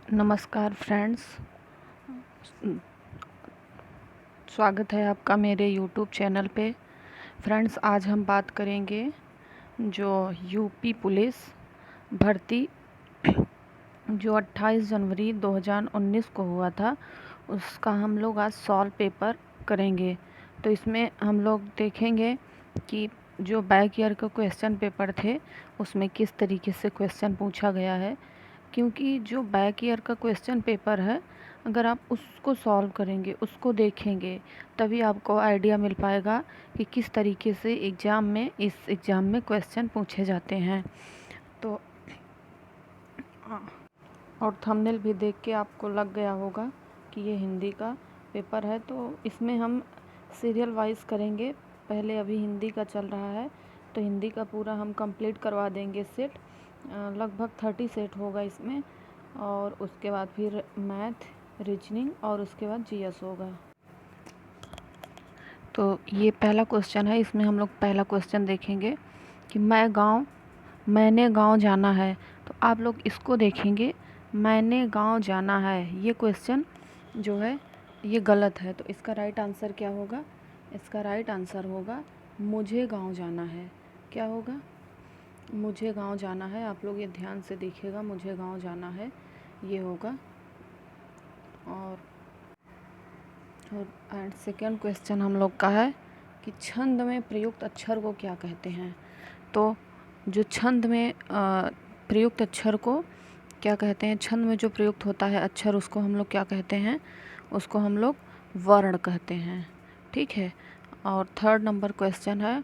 नमस्कार फ्रेंड्स, स्वागत है आपका मेरे यूट्यूब चैनल पे। फ्रेंड्स, आज हम बात करेंगे जो यूपी पुलिस भर्ती जो 28 जनवरी 2019 को हुआ था, उसका हम लोग आज सॉल्व पेपर करेंगे। तो इसमें हम लोग देखेंगे कि जो बैक ईयर का क्वेश्चन पेपर थे उसमें किस तरीके से क्वेश्चन पूछा गया है, क्योंकि जो बैक ईयर का क्वेश्चन पेपर है, अगर आप उसको सॉल्व करेंगे, उसको देखेंगे, तभी आपको आइडिया मिल पाएगा कि किस तरीके से इस एग्ज़ाम में क्वेश्चन पूछे जाते हैं। तो और थंबनेल भी देख के आपको लग गया होगा कि ये हिंदी का पेपर है। तो इसमें हम सीरियल वाइज करेंगे। पहले अभी हिंदी का चल रहा है, तो हिंदी का पूरा हम कंप्लीट करवा देंगे सेट। लगभग 30 सेट होगा इसमें, और उसके बाद फिर मैथ, रीजनिंग, और उसके बाद जीएस होगा। तो ये पहला क्वेश्चन है। इसमें हम लोग पहला क्वेश्चन देखेंगे कि मैंने गांव जाना है। तो आप लोग इसको देखेंगे, मैंने गांव जाना है, ये क्वेश्चन जो है ये गलत है। तो इसका राइट आंसर क्या होगा? इसका राइट आंसर होगा मुझे गांव जाना है। क्या होगा? मुझे गांव जाना है। आप लोग ये ध्यान से देखिएगा, मुझे गांव जाना है, ये होगा। और एंड सेकेंड क्वेश्चन हम लोग का है कि छंद में प्रयुक्त अक्षर को क्या कहते हैं। तो जो छंद में प्रयुक्त अक्षर को क्या कहते हैं, छंद में जो प्रयुक्त होता है अक्षर, उसको हम लोग क्या कहते हैं? उसको हम लोग वर्ण कहते हैं। ठीक है। और थर्ड नंबर क्वेश्चन है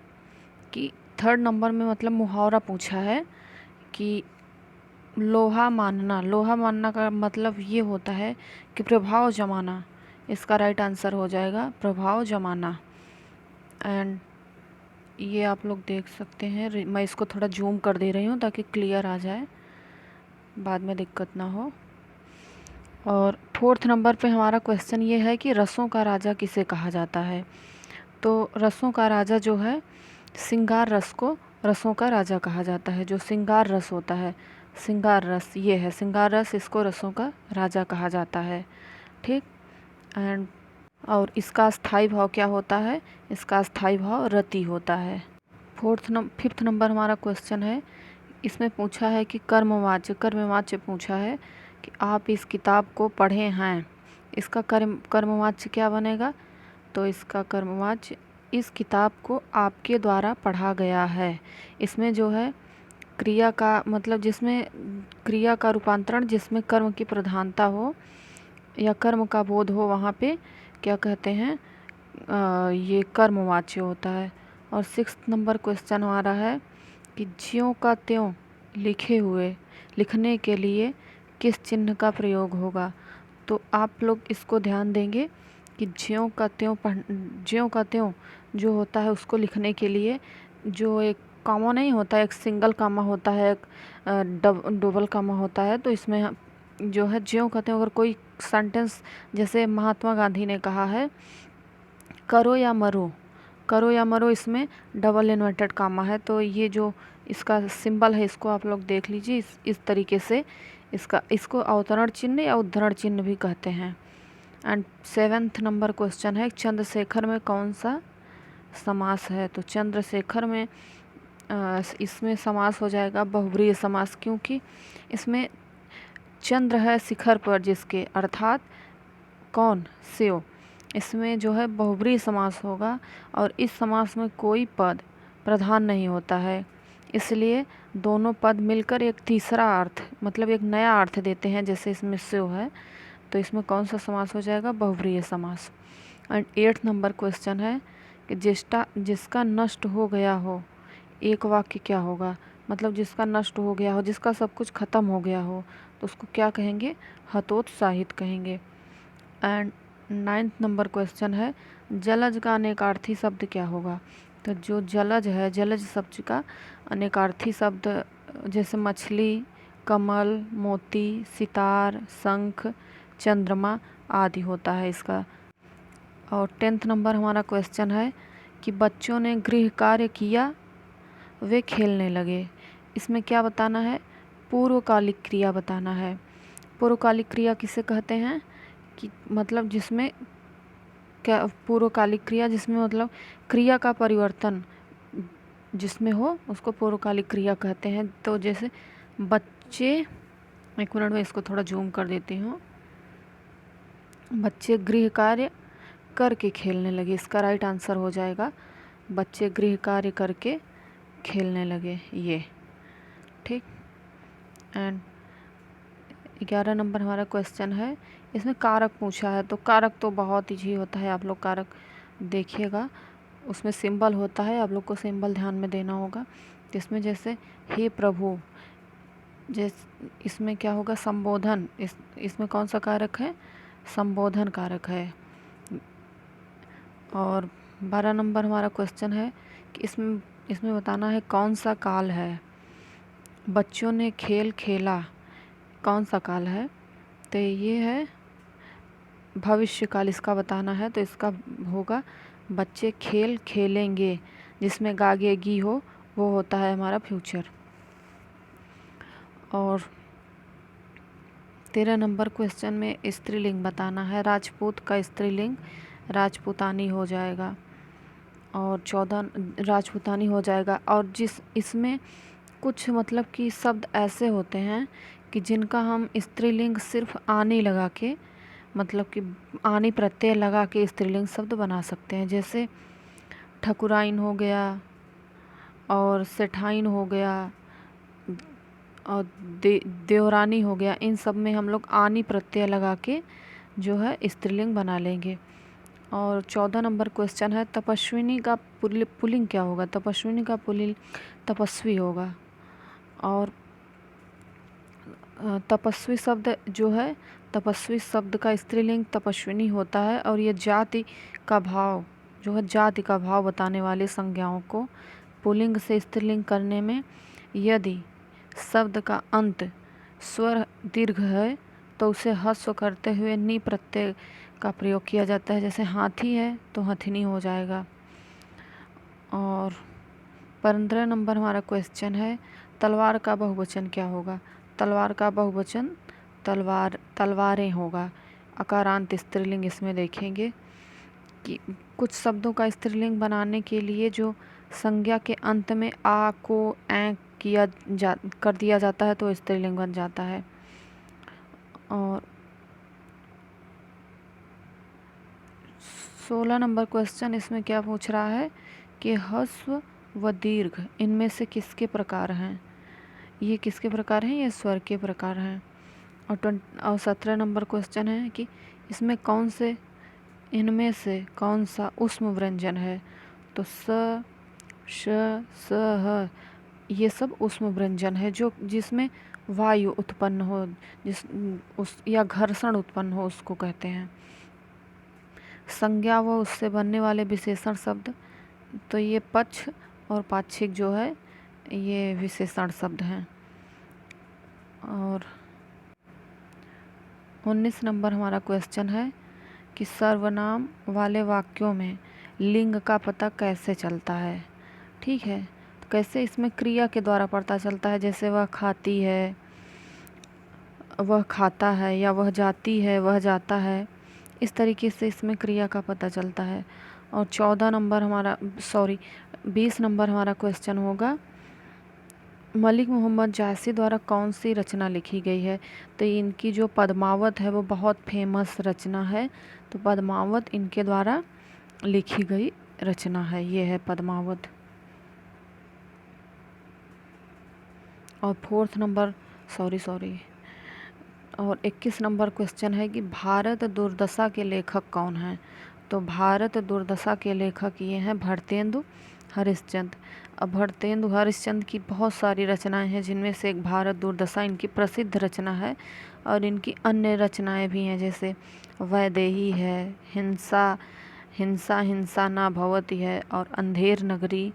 कि थर्ड नंबर में मतलब मुहावरा पूछा है कि लोहा मानना का मतलब ये होता है कि प्रभाव जमाना। इसका राइट आंसर हो जाएगा प्रभाव जमाना। एंड ये आप लोग देख सकते हैं, मैं इसको थोड़ा जूम कर दे रही हूँ ताकि क्लियर आ जाए, बाद में दिक्कत ना हो। और फोर्थ नंबर पे हमारा क्वेश्चन ये है कि रसों का राजा किसे कहा जाता है। तो रसों का राजा जो है, श्रृंगार रस को रसों का राजा कहा जाता है। जो श्रृंगार रस होता है, श्रृंगार रस ये है, श्रृंगार रस, इसको रसों का राजा कहा जाता है। ठीक। एंड और इसका स्थायी भाव क्या होता है? इसका स्थायी भाव रति होता है। फिफ्थ नंबर हमारा क्वेश्चन है। इसमें पूछा है कि कर्मवाच्य पूछा है कि आप इस किताब को पढ़े हैं। इसका कर्मवाच्य क्या बनेगा? तो इसका कर्मवाच्य इस किताब को आपके द्वारा पढ़ा गया है। इसमें जो है क्रिया का मतलब, जिसमें क्रिया का रूपांतरण, जिसमें कर्म की प्रधानता हो या कर्म का बोध हो, वहाँ पे क्या कहते हैं? ये कर्मवाच्य होता है। और सिक्स्थ नंबर क्वेश्चन हमारा है कि ज्यों का त्यों लिखने के लिए किस चिन्ह का प्रयोग होगा। तो आप लोग इसको ध्यान देंगे कि ज्यों का त्यों जो होता है उसको लिखने के लिए जो एक कामा नहीं होता है, एक सिंगल कामा होता है, एक डबल कामा होता है। तो इसमें जो है ज्यों का त्यों, अगर कोई सेंटेंस, जैसे महात्मा गांधी ने कहा है करो या मरो, इसमें डबल इन्वर्टेड कामा है। तो ये जो इसका सिंबल है, इसको आप लोग देख लीजिए। इस तरीके से इसको अवतरण चिन्ह या उद्धरण चिन्ह भी कहते हैं। एंड सेवेंथ नंबर क्वेश्चन है चंद्रशेखर में कौन सा समास है। तो चंद्रशेखर में इसमें समास हो जाएगा बहुव्रीहि समास, क्योंकि इसमें चंद्र है शिखर पर जिसके, अर्थात कौन? शिव। इसमें जो है बहुव्रीहि समास होगा, और इस समास में कोई पद प्रधान नहीं होता है, इसलिए दोनों पद मिलकर एक तीसरा अर्थ, मतलब एक नया अर्थ देते हैं। जैसे इसमें शिव है, तो इसमें कौन सा समास हो जाएगा? बहुव्रीहि समास। एंड 8th नंबर क्वेश्चन है कि जिसका नष्ट हो गया हो, एक वाक्य क्या होगा? मतलब जिसका नष्ट हो गया हो, जिसका सब कुछ खत्म हो गया हो, तो उसको क्या कहेंगे? हतोत्साहित कहेंगे। एंड 9th नंबर क्वेश्चन है जलज का अनेकार्थी शब्द क्या होगा। तो जो जलज है, जलज शब्द का अनेकार्थी शब्द जैसे मछली, कमल, मोती, सितार, शंख, चंद्रमा आदि होता है इसका। और 10th नंबर हमारा क्वेश्चन है कि बच्चों ने गृह कार्य किया, वे खेलने लगे। इसमें क्या बताना है? पूर्वकालिक क्रिया बताना है। पूर्वकालिक क्रिया किसे कहते हैं कि मतलब जिसमें क्या पूर्वकालिक क्रिया जिसमें मतलब क्रिया का परिवर्तन जिसमें हो उसको पूर्वकालिक क्रिया कहते हैं। तो जैसे बच्चे, एक मिनट में इसको थोड़ा जूम कर देती हूँ। बच्चे गृह कार्य करके खेलने लगे, इसका राइट आंसर हो जाएगा बच्चे गृह कार्य करके खेलने लगे, ये ठीक। एंड 11 नंबर हमारा क्वेश्चन है, इसमें कारक पूछा है। तो कारक तो बहुत ईजी होता है, आप लोग कारक देखिएगा, उसमें सिंबल होता है, आप लोग को सिंबल ध्यान में देना होगा। तो इसमें जैसे हे प्रभु, इसमें क्या होगा, संबोधन, इसमें कौन सा कारक है, संबोधन कारक है। और 12 नंबर हमारा क्वेश्चन है कि इसमें बताना है कौन सा काल है। बच्चों ने खेल खेला, कौन सा काल है, तो ये है भविष्य काल, इसका बताना है। तो इसका होगा बच्चे खेल खेलेंगे, जिसमें गागेगी हो वो होता है हमारा फ्यूचर। और 13 नंबर क्वेश्चन में स्त्रीलिंग बताना है, राजपूत का स्त्रीलिंग राजपूतानी हो जाएगा, और 14 राजपूतानी हो जाएगा। और इसमें कुछ मतलब कि शब्द ऐसे होते हैं कि जिनका हम स्त्रीलिंग सिर्फ आनी लगा के, मतलब कि आनी प्रत्यय लगा के स्त्रीलिंग शब्द बना सकते हैं। जैसे ठकुराइन हो गया और सेठाइन हो गया और देवरानी हो गया, इन सब में हम लोग आनी प्रत्यय लगा के जो है स्त्रीलिंग बना लेंगे। और 14 नंबर क्वेश्चन है, तपस्विनी का पुल्लिंग क्या होगा, तपस्विनी का पुल्लिंग तपस्वी होगा। और तपस्वी शब्द जो है, तपस्वी शब्द का स्त्रीलिंग तपस्विनी होता है। और ये जाति का भाव जो है, जाति का भाव बताने वाली संज्ञाओं को पुल्लिंग से स्त्रीलिंग करने में यदि शब्द का अंत स्वर दीर्घ है तो उसे ह्रस्व करते हुए नी प्रत्यय का प्रयोग किया जाता है। जैसे हाथी है तो हथिनी हो जाएगा। और 15 नंबर हमारा क्वेश्चन है, तलवार का बहुवचन क्या होगा। तलवार का बहुवचन तलवारें होगा। अकारांत स्त्रीलिंग इसमें देखेंगे कि कुछ शब्दों का स्त्रीलिंग बनाने के लिए जो संज्ञा के अंत में आ को ऐ कर दिया जाता है तो स्त्रीलिंग बन जाता है। और 16 नंबर क्वेश्चन इसमें क्या पूछ रहा है कि ह्रस्व व दीर्घ इनमें से किसके प्रकार हैं। ये किसके प्रकार हैं, ये स्वर के प्रकार हैं। और 17 नंबर क्वेश्चन है कि इसमें कौन से, इनमें से कौन सा ऊष्म व्यंजन है। तो स, श, स, ह, ये सब ऊष्म व्यंजन है जो जिसमें वायु उत्पन्न हो, या घर्षण उत्पन्न हो, उसको कहते हैं। संज्ञा व उससे बनने वाले विशेषण शब्द, तो ये पक्ष और पाक्षिक जो है ये विशेषण शब्द हैं। और 19 नंबर हमारा क्वेश्चन है कि सर्वनाम वाले वाक्यों में लिंग का पता कैसे चलता है। ठीक है, तो कैसे, इसमें क्रिया के द्वारा पता चलता है। जैसे वह खाती है, वह खाता है, या वह जाती है, वह जाता है, इस तरीके से इसमें क्रिया का पता चलता है। और 20 नंबर हमारा क्वेश्चन होगा, मलिक मोहम्मद जायसी द्वारा कौन सी रचना लिखी गई है। तो इनकी जो पद्मावत है वो बहुत फेमस रचना है। तो पद्मावत इनके द्वारा लिखी गई रचना है, ये है पद्मावत। और 21 नंबर क्वेश्चन है कि भारत दुर्दशा के लेखक कौन हैं। तो भारत दुर्दशा के लेखक ये हैं भारतेंदु हरिश्चंद्र। अब भारतेंदु हरिश्चंद्र की बहुत सारी रचनाएं हैं, जिनमें से एक भारत दुर्दशा इनकी प्रसिद्ध रचना है। और इनकी अन्य रचनाएं भी हैं, जैसे वैदेही है, हिंसा हिंसा ना भवती है, और अंधेर नगरी,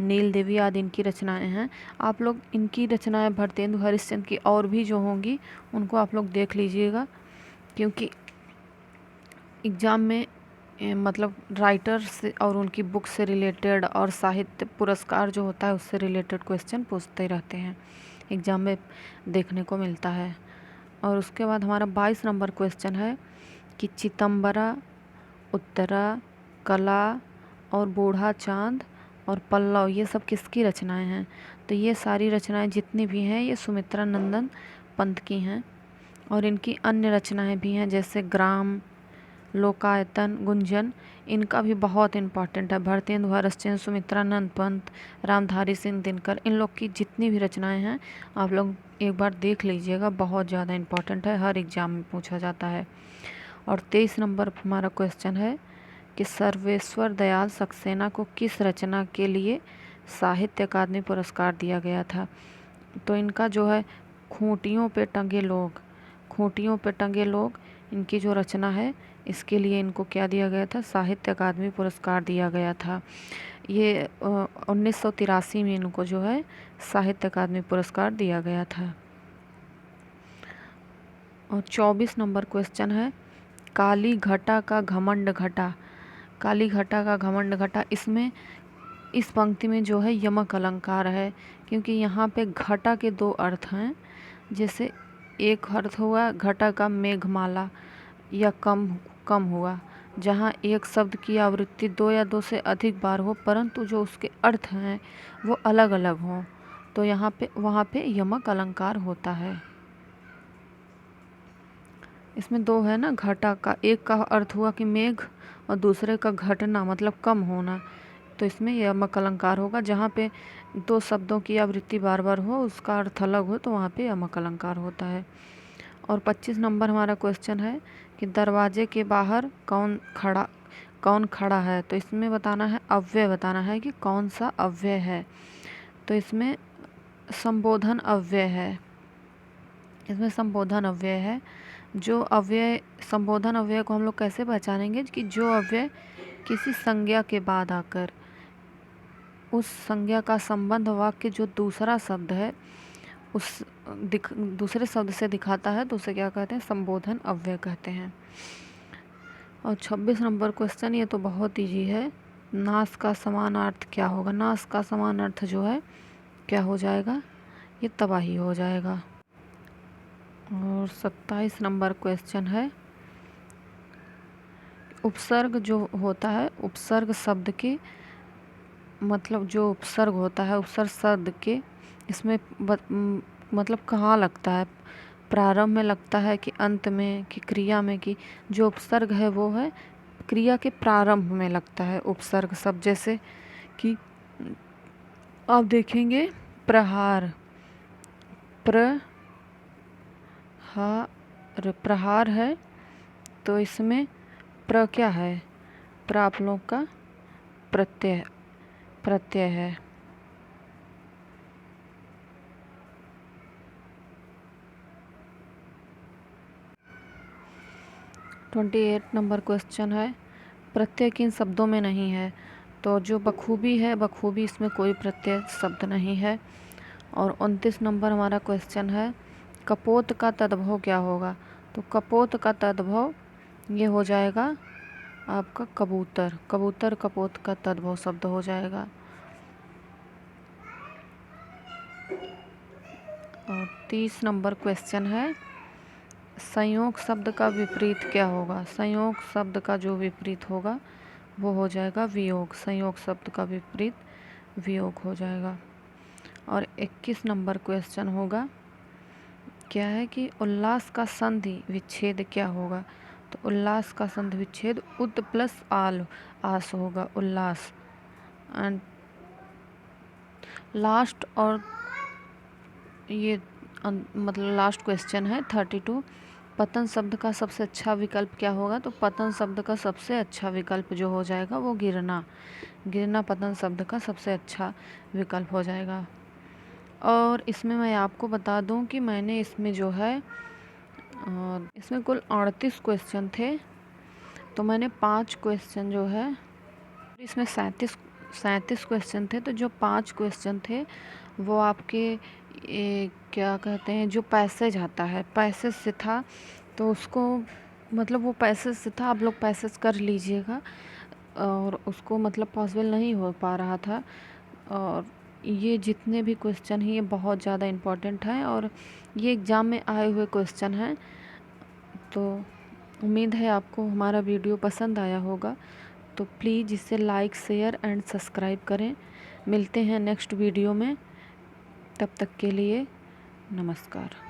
नील देवी आदि इनकी रचनाएं हैं। आप लोग इनकी रचनाएं भारतेंदु हरिश्चंद्र की और भी जो होंगी उनको आप लोग देख लीजिएगा, क्योंकि एग्ज़ाम में मतलब राइटर से और उनकी बुक से रिलेटेड और साहित्य पुरस्कार जो होता है उससे रिलेटेड क्वेश्चन पूछते रहते हैं, एग्ज़ाम में देखने को मिलता है। और उसके बाद हमारा 22 नंबर क्वेश्चन है कि चितंबरा, उत्तरा, कला और बूढ़ा चांद और पल्लव ये सब किसकी रचनाएं हैं? तो ये सारी रचनाएं जितनी भी हैं ये सुमित्रा नंदन पंत की हैं। और इनकी अन्य रचनाएं भी हैं जैसे ग्राम, लोकायतन, गुंजन, इनका भी बहुत इम्पॉर्टेंट है। भारतेंदु हरिश्चंद्र, सुमित्रा नंद पंत, रामधारी सिंह दिनकर, इन लोग की जितनी भी रचनाएं हैं आप लोग एक बार देख लीजिएगा, बहुत ज़्यादा इम्पॉर्टेंट है, हर एग्जाम में पूछा जाता है। और 23 नंबर हमारा क्वेश्चन है कि सर्वेश्वर दयाल सक्सेना को किस रचना के लिए साहित्य अकादमी पुरस्कार दिया गया था? तो इनका जो है खूंटियों पे टंगे लोग, खूंटियों पे टंगे लोग, इनकी जो रचना है इसके लिए इनको क्या दिया गया था? साहित्य अकादमी पुरस्कार दिया गया था। ये 1983 में इनको जो है साहित्य अकादमी पुरस्कार दिया गया था। और 24 नंबर क्वेश्चन है काली घटा का घमंड घटा। काली घटा का घमंड घटा, इसमें इस पंक्ति में जो है यमक अलंकार है, क्योंकि यहाँ पे घटा के दो अर्थ हैं। जैसे एक अर्थ हुआ घटा का मेघमाला या कम हुआ, जहाँ एक शब्द की आवृत्ति 2 या 2 से अधिक बार हो परंतु जो उसके अर्थ हैं वो अलग अलग हों, तो यहाँ पे वहाँ पे यमक अलंकार होता है। इसमें दो है ना घटा का, एक का अर्थ हुआ कि मेघ और दूसरे का घटना मतलब कम होना, तो इसमें यमक अलंकार होगा। जहाँ पे दो शब्दों की आवृत्ति बार बार हो उसका अर्थ अलग हो तो वहाँ पे यमक अलंकार होता है। और 25 नंबर हमारा क्वेश्चन है कि दरवाजे के बाहर कौन खड़ा है? तो इसमें बताना है, अव्यय बताना है कि कौन सा अव्यय है। तो इसमें संबोधन अव्यय है, इसमें संबोधन अव्यय है। जो अव्यय, संबोधन अव्यय को हम लोग कैसे पहचानेंगे कि जो अव्यय किसी संज्ञा के बाद आकर उस संज्ञा का संबंध वाक्य जो दूसरा शब्द है उस दूसरे शब्द से दिखाता है तो उसे क्या कहते हैं? संबोधन अव्यय कहते हैं। और 26 नंबर क्वेश्चन, ये तो बहुत ईजी है, नाश का समानार्थ क्या होगा? नाश का समानार्थ जो है क्या हो जाएगा? ये तबाही हो जाएगा। और 27 नंबर क्वेश्चन है उपसर्ग जो होता है, उपसर्ग शब्द के मतलब जो उपसर्ग होता है, उपसर्ग शब्द के इसमें मतलब कहाँ लगता है? प्रारंभ में लगता है कि अंत में कि क्रिया में? कि जो उपसर्ग है वो है क्रिया के प्रारंभ में लगता है उपसर्ग शब्द। जैसे कि आप देखेंगे प्रहार, प्रहार है तो इसमें प्र क्या है? प्र आप लोग का प्रत्यय है। ट्वेंटी 28 नंबर क्वेश्चन है प्रत्यय किन शब्दों में नहीं है? तो जो बखूबी है, बखूबी इसमें कोई प्रत्यय शब्द नहीं है। और 29 नंबर हमारा क्वेश्चन है कपोत का तद्भव क्या होगा? तो कपोत का तद्भव ये हो जाएगा आपका कबूतर, कबूतर कपोत का तद्भव शब्द हो जाएगा। और 30 नंबर क्वेश्चन है संयोग शब्द का विपरीत क्या होगा? संयोग शब्द का जो विपरीत होगा वो हो जाएगा वियोग, संयोग शब्द का विपरीत वियोग हो जाएगा। और 21 नंबर क्वेश्चन होगा क्या है कि उल्लास का संधि विच्छेद क्या होगा? तो उल्लास का संधि विच्छेद उद प्लस आस होगा, उल्लास। एंड लास्ट और ये मतलब लास्ट क्वेश्चन है 32, पतन शब्द का सबसे अच्छा विकल्प क्या होगा? तो पतन शब्द का सबसे अच्छा विकल्प जो हो जाएगा वो गिरना, गिरना पतन शब्द का सबसे अच्छा विकल्प हो जाएगा। और इसमें मैं आपको बता दूं कि मैंने इसमें जो है इसमें कुल 38 क्वेश्चन थे, तो मैंने 5 क्वेश्चन जो है, इसमें 37 क्वेश्चन थे, तो जो 5 क्वेश्चन थे वो आपके क्या कहते हैं, जो पैसेज आता है पैसेज से था, तो उसको मतलब वो पैसेज से था, आप लोग पैसेज कर लीजिएगा। और उसको मतलब पॉसिबल नहीं हो पा रहा था, और ये जितने भी क्वेश्चन हैं ये बहुत ज़्यादा इम्पोर्टेंट है और ये एग्ज़ाम में आए हुए क्वेश्चन हैं। तो उम्मीद है आपको हमारा वीडियो पसंद आया होगा, तो प्लीज़ इसे लाइक, शेयर एंड सब्सक्राइब करें। मिलते हैं नेक्स्ट वीडियो में, तब तक के लिए नमस्कार।